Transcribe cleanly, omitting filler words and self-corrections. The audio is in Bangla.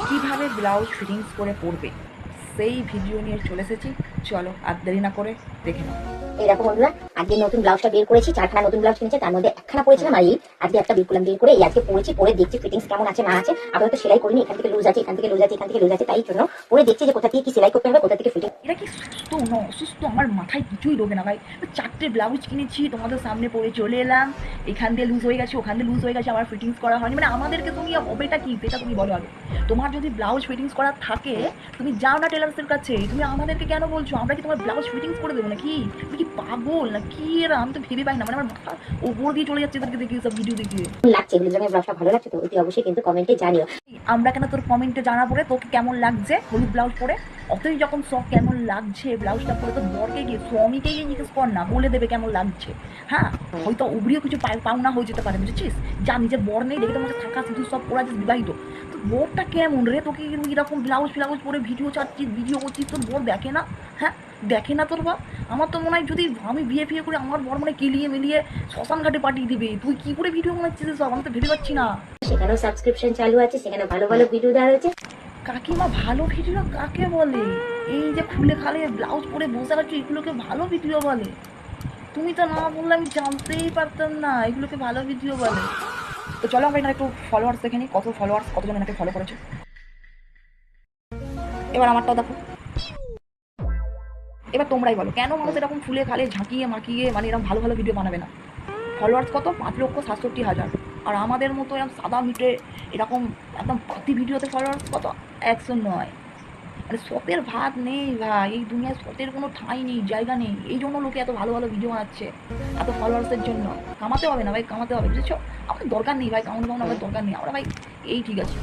কীভাবে ব্লাউজ ফিটিংস করে পরবে সেই ভিডিও নিয়ে চলে এসেছি। চলো আর দেরি না করে দেখে নাও। এই দেখো বন্ধুরা, আজকে নতুন ব্লাউজটা বের করেছি। 4খানা নতুন ব্লাউজ কিনেছে, তার মধ্যে একখানা পরেছিলাম আর এই আজকে একটা বের করলাম। বের করে এই আজকে পরেছি, পরে দেখছি ফিটিংস কেমন আছে না আছে। আপাতত সেলাই করিনি, এখান থেকে লুজ আছে, এখান থেকে লুজ আছে, এখান থেকে লুজ আছে, তাই জন্য পরে দেখছি যে কোথা থেকে কি সেলাই করতে হবে, কোথা থেকে ফিটিং। এটা কি সুস্থ না অসুস্থ আমার মাথায় কিছুই ঢোকে না ভাই। 4টে ব্লাউজ কিনেছি, তোমাদের সামনে পরে চলে এলাম, এখান দিয়ে লুজ হয়ে গেছে, ওখান দিয়ে লুজ হয়ে গেছে, আমার ফিটিংস করা হয়নি। মানে আমাদেরকে তুমি হবেটা কি সেটা তুমি বলো আগে। তোমার যদি ব্লাউজ ফিটিংস করার থাকে তুমি যাও না টেলার্সের কাছে, তুমি আমাদেরকে কেন বলছো? আমরা কি তোমার ব্লাউজ ফিটিংস করে দেবো নাকি? তুমি কি পাগল না কি? এরা আমি তো ভেবে পাই না, মানে আমার মাথা ওপর দিয়ে চলে যাচ্ছে এদেরকে দেখে, সব ভিডিও দেখে। লাগছে হলুদ রঙের ব্লাউজটা ভালো লাগছে তো অতি অবশ্যই কিন্তু কমেন্টে জানিও। আমরা কেন তোর কমেন্টে জানাবো রে তোকে কেমন লাগছে হলুদ ব্লাউজ পরে? অতই যখন শখ কেমন লাগছে ব্লাউজটা পরে, তো বরকে গিয়ে স্বামীকে গিয়ে জিজ্ঞেস কর না, বলে দেবে কেমন লাগছে। হ্যাঁ, হয়তো উবরিও কিছু পাওনা হয়ে যেতে পারে, বুঝেছিস? যা নিজের বর নেই, দেখে তোমার থাকা শুধু সব পড়া যাচ্ছে বিবাহিত, তো বরটা কেমন রে? তোকে এরকম ব্লাউজ ফ্লাউজ পরে ভিডিও ছাড়ছিস, ভিডিও করছিস, তোর বর দেখে না? হ্যাঁ, দেখে না তোর বা? আমার তো মনে হয় যদি আমি বিয়ে ফিয়ে করে আমার বর মনে কেলিয়ে মিলিয়ে শ্মশান ঘাটে পাঠিয়ে দিবে। তুই কি করে ভিডিও বানাচ্ছিস সব? আমি তো ভেবে পাচ্ছি না। সেখানেও সাবস্ক্রিপশন চালু আছে, সেখানে ভালো ভালো ভিডিও দেওয়া রয়েছে। কাকিমা ভালো ভিডিও কাকে বলে? এই যে খুলে খালে ব্লাউজ পরে বসে আছো এগুলোকে ভালো ভিডিও বলে? তুমি তো না বললে আমি জানতেই পারতাম না এগুলোকে ভালো ভিডিও বলে। তো চলো আমরা এখানে একটু ফলোয়ার্স দেখে নিই, কত ফলোয়ার্স, কতজন এনাকে ফলো করেছে। এবার আমারটাও দেখো। এবার তোমরাই বলো কেন মানুষ এরকম ফুলে খালে ঝাঁকিয়ে মাখিয়ে মানে এরকম ভালো ভালো ভিডিও বানাবে না? ফলোয়ার্স কত? 5,67,000। আর আমাদের মতো এরকম সাদা মিটে এরকম একদম পাতি ভিডিওতে ফলোয়ার্স কত? 109। মানে সতের ভাত নেই ভাই, এই দুনিয়ায় সতের কোনো ঠাঁই নেই, জায়গা নেই। এই জন্য লোকে এত ভালো ভালো ভিডিও বানাচ্ছে, এত ফলোয়ার্সের জন্য। কামাতে হবে না ভাই, কামাতে হবে, বুঝেছো? আমাদের দরকার নেই ভাই, কামানো আমাদের দরকার নেই। আমরা ভাই এই ঠিক আছে।